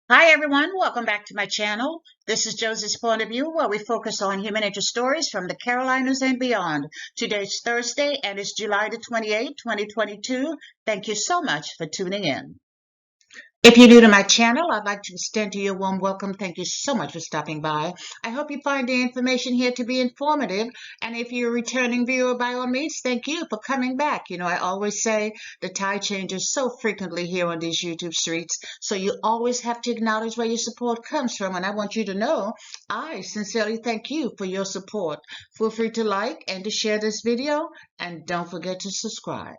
Hi everyone, welcome back to my channel. This is Josie's Point of View, where we focus on human interest stories from the Carolinas and beyond. Today's Thursday and it's July the 28th, 2022. Thank you so much for tuning in. If you're new to my channel, I'd like to extend to you a warm welcome. Thank you so much for stopping by. I hope you find the information here to be informative. And if you're a returning viewer, by all means, thank you for coming back. I always say the tide changes so frequently here on these YouTube streets. So you always have to acknowledge where your support comes from. And I want you to know, I sincerely thank you for your support. Feel free to like and to share this video. And don't forget to subscribe.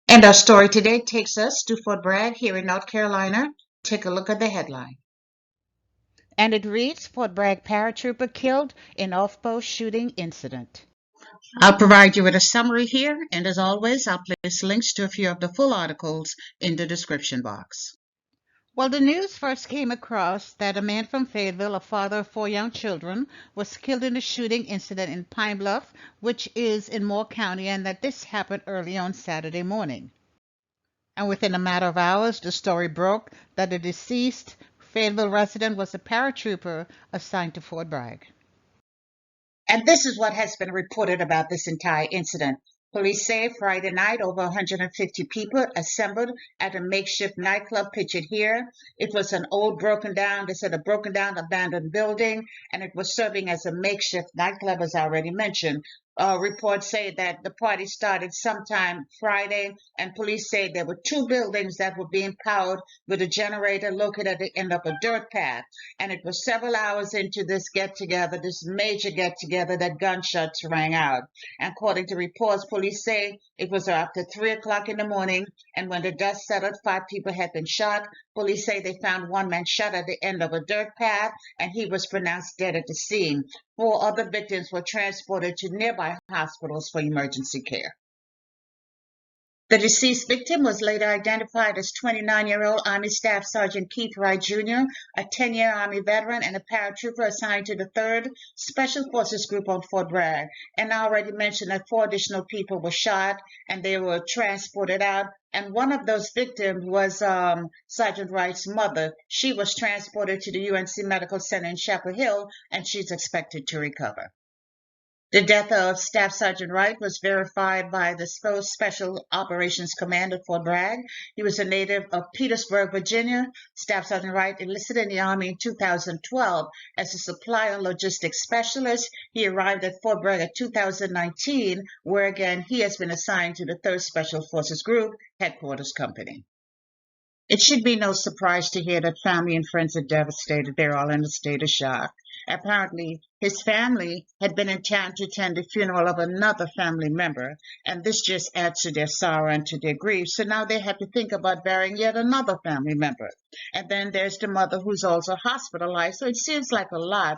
And our story today takes us to Fort Bragg here in North Carolina. Take a look at the headline. And it reads, Fort Bragg paratrooper killed in off-post shooting incident. I'll provide you with a summary here, and as always, I'll place links to a few of the full articles in the description box. Well, the news first came across that a man from Fayetteville, a father of 4 young children, was killed in a shooting incident in Pinebluff, which is in Moore County, and that this happened early on Saturday morning. And within a matter of hours, the story broke that the deceased Fayetteville resident was a paratrooper assigned to Fort Bragg. And this is what has been reported about this entire incident. Police say Friday night, over 150 people assembled at a makeshift nightclub pictured here. It was an old broken down abandoned building, and it was serving as a makeshift nightclub, as I already mentioned. Reports say that the party started sometime Friday, and police say there were 2 buildings that were being powered with a generator located at the end of a dirt path. And it was several hours into this get-together, this major get-together, that gunshots rang out. And according to reports, police say it was after 3 o'clock in the morning, and when the dust settled, 5 people had been shot. Police say they found 1 man shot at the end of a dirt path, and he was pronounced dead at the scene. 4 other victims were transported to nearby hospitals for emergency care. The deceased victim was later identified as 29-year-old Army Staff Sergeant Keith Wright Jr., a 10-year Army veteran and a paratrooper assigned to the 3rd Special Forces Group on Fort Bragg. And I already mentioned that 4 additional people were shot and they were transported out. And one of those victims was Sergeant Wright's mother. She was transported to the UNC Medical Center in Chapel Hill, and she's expected to recover. The death of Staff Sergeant Wright was verified by the Special Operations Command at Fort Bragg. He was a native of Petersburg, Virginia. Staff Sergeant Wright enlisted in the Army in 2012 as a supply and logistics specialist. He arrived at Fort Bragg in 2019, where again he has been assigned to the 3rd Special Forces Group Headquarters Company. It should be no surprise to hear that family and friends are devastated. They're all in a state of shock. Apparently, his family had been in town to attend the funeral of another family member, and this just adds to their sorrow and to their grief. So now they have to think about burying yet another family member. And then there's the mother who's also hospitalized. So it seems like a lot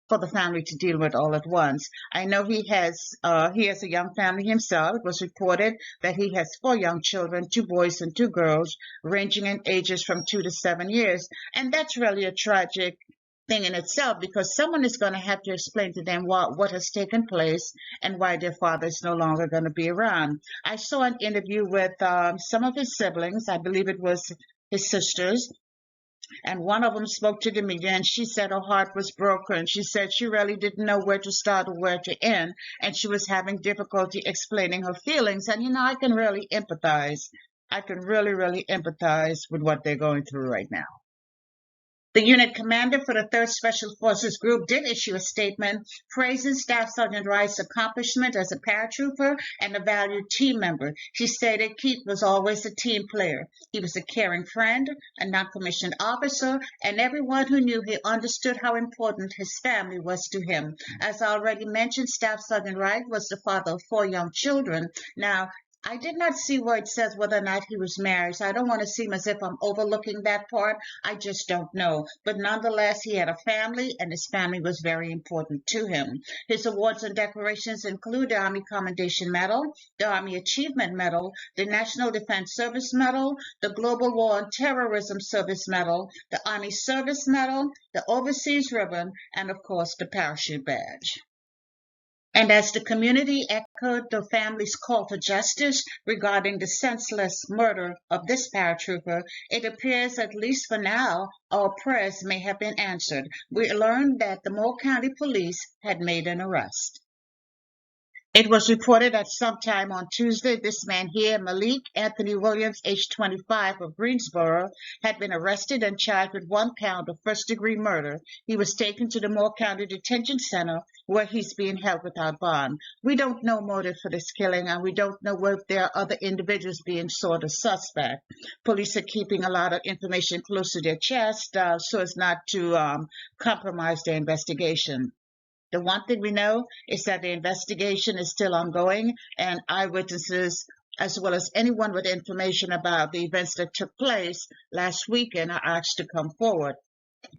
for the family to deal with all at once. I know he has a young family himself. It was reported that he has 4 young children, 2 boys and 2 girls, ranging in ages from 2 to 7 years. And that's really a tragic thing in itself, because someone is going to have to explain to them what has taken place and why their father is no longer going to be around. I saw an interview with some of his siblings. I believe it was his sisters. And one of them spoke to the media, and she said her heart was broken. She said she really didn't know where to start or where to end, and she was having difficulty explaining her feelings. And, I can really empathize. I can really empathize with what they're going through right now. The unit commander for the 3rd Special Forces Group did issue a statement praising Staff Sergeant Wright's accomplishment as a paratrooper and a valued team member. She stated Keith was always a team player. He was a caring friend, a non-commissioned officer, and everyone who knew he understood how important his family was to him. As I already mentioned, Staff Sergeant Wright was the father of 4 young children. Now, I did not see where it says whether or not he was married, so I don't want to seem as if I'm overlooking that part. I just don't know. But nonetheless, he had a family, and his family was very important to him. His awards and decorations include the Army Commendation Medal, the Army Achievement Medal, the National Defense Service Medal, the Global War on Terrorism Service Medal, the Army Service Medal, the Overseas Ribbon, and of course the Parachute Badge. And as the community echoed the family's call for justice regarding the senseless murder of this paratrooper, it appears, at least for now, our prayers may have been answered. We learned that the Moore County Police had made an arrest. It was reported that sometime on Tuesday, this man here, Malik Anthony Williams, age 25, of Greensboro, had been arrested and charged with one count of first-degree murder. He was taken to the Moore County Detention Center, where he's being held without bond. We don't know motive for this killing, and we don't know if there are other individuals being sought as suspect. Police are keeping a lot of information close to their chest so as not to compromise their investigation. The one thing we know is that the investigation is still ongoing, and eyewitnesses, as well as anyone with information about the events that took place last weekend, are asked to come forward.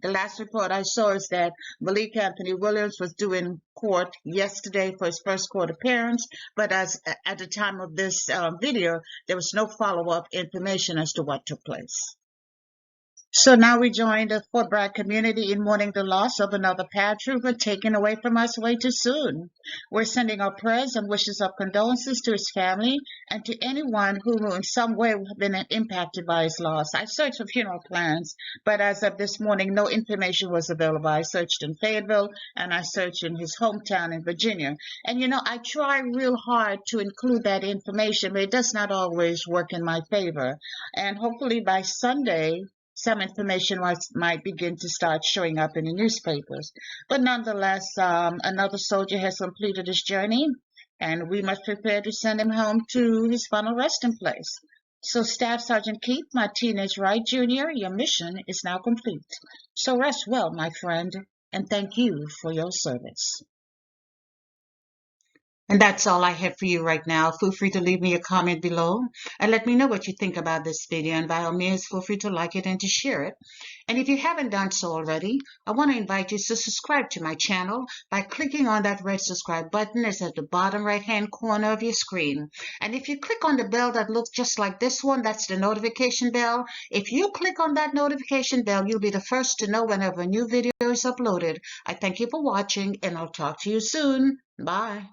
The last report I saw is that Malik Anthony Williams was due in court yesterday for his first court appearance, but as at the time of this video, there was no follow-up information as to what took place. So now we join the Fort Bragg community in mourning the loss of another paratrooper taken away from us way too soon. We're sending our prayers and wishes of condolences to his family and to anyone who in some way have been impacted by his loss. I searched for funeral plans, but as of this morning, no information was available. I searched in Fayetteville and I searched in his hometown in Virginia. And I try real hard to include that information, but it does not always work in my favor. And hopefully by Sunday, some information might begin to start showing up in the newspapers. But nonetheless, another soldier has completed his journey, and we must prepare to send him home to his final resting place. So Staff Sergeant Keith Martinez Wright Jr., your mission is now complete. So rest well, my friend, and thank you for your service. And that's all I have for you right now. Feel free to leave me a comment below and let me know what you think about this video. And by all means, feel free to like it and to share it. And if you haven't done so already, I want to invite you to subscribe to my channel by clicking on that red subscribe button. It's at the bottom right-hand corner of your screen. And if you click on the bell that looks just like this one, that's the notification bell. If you click on that notification bell, you'll be the first to know whenever a new video is uploaded. I thank you for watching, and I'll talk to you soon. Bye.